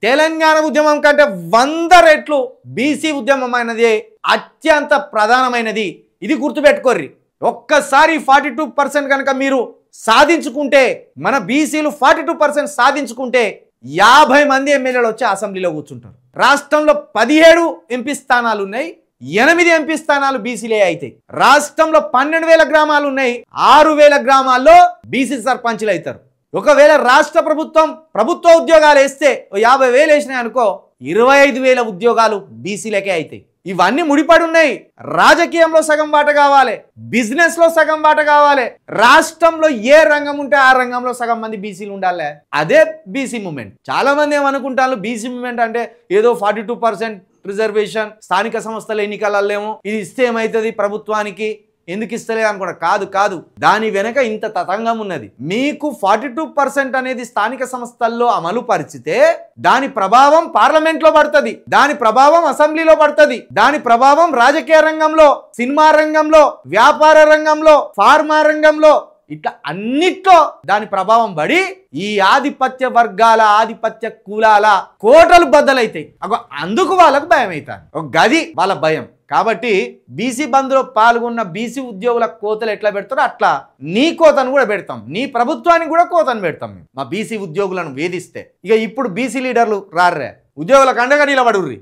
తెలంగాణ ఉద్యమం కంటే 100 రెట్లు బీసీ ఉద్యమం అనేది అత్యంత ప్రధానమైనది. ఇది గుర్తుపెట్టుకోర్రి. ఒక్కసారి 42% కనుక మీరు సాధించుకుంటే, మన బీసీలు 42% సాధించుకుంటే 50 మంది ఎమ్మెల్యేలు వచ్చి అసెంబ్లీలో కూర్చుంటారు. రాష్ట్రంలో 17 ఎంపీ స్థానాలు ఉన్నాయి, 8 ఎంపీ స్థానాలు బీసీలే అవుతాయి. రాష్ట్రంలో 12,000 గ్రామాలు ఉన్నాయి, 6,000 గ్రామాల్లో బీసీ సర్పంచ్లు అవుతారు. ఒకవేళ రాష్ట్ర ప్రభుత్వ ఉద్యోగాలు వేస్తే 50,000 వేసినాయి అనుకో, 25,000 ఉద్యోగాలు బీసీలకే అవుతాయి. ఇవన్నీ ముడిపడి ఉన్నాయి. రాజకీయంలో సగం వాట కావాలి, బిజినెస్ లో సగం వాట కావాలి. రాష్ట్రంలో ఏ రంగం ఉంటే ఆ రంగంలో సగం మంది బీసీలు ఉండాలి. అదే బీసీ మూవ్మెంట్. చాలా మంది ఏమనుకుంటారు, బీసీ మూవ్మెంట్ అంటే ఏదో 42% రిజర్వేషన్, స్థానిక సంస్థల ఎన్నికలలేమో ఇది ఇస్తే ఏమవుతుంది ప్రభుత్వానికి, ఎందుకు ఇస్తలేదు అనుకోండి. కాదు, దాని వెనక ఇంత తతంగం ఉన్నది. మీకు 42% అనేది స్థానిక సంస్థల్లో అమలు పరిచితే దాని ప్రభావం పార్లమెంట్లో పడుతుంది, దాని ప్రభావం అసెంబ్లీలో పడుతుంది, దాని ప్రభావం రాజకీయ రంగంలో, సినిమా రంగంలో, వ్యాపార రంగంలో, ఫార్మా రంగంలో, ఇట్లా అన్నిట్లో దాని ప్రభావం పడి ఈ ఆధిపత్య వర్గాల, ఆధిపత్య కులాల కోటలు బద్దలైతాయి. అందుకు వాళ్ళకు భయం అవుతారు. ఒక గది వాళ్ళ భయం. కాబట్టి బీసీ బంద్లో పాల్గొన్న బీసీ ఉద్యోగుల కోతలు ఎట్లా పెడతారో అట్లా నీ కోతను కూడా పెడతాం, నీ ప్రభుత్వానికి కూడా కోతను పెడతాం మా బీసీ ఉద్యోగులను వేధిస్తే. ఇక ఇప్పుడు బీసీ లీడర్లు రారే, ఉద్యోగులకు అండగా నిలబడుర్రి.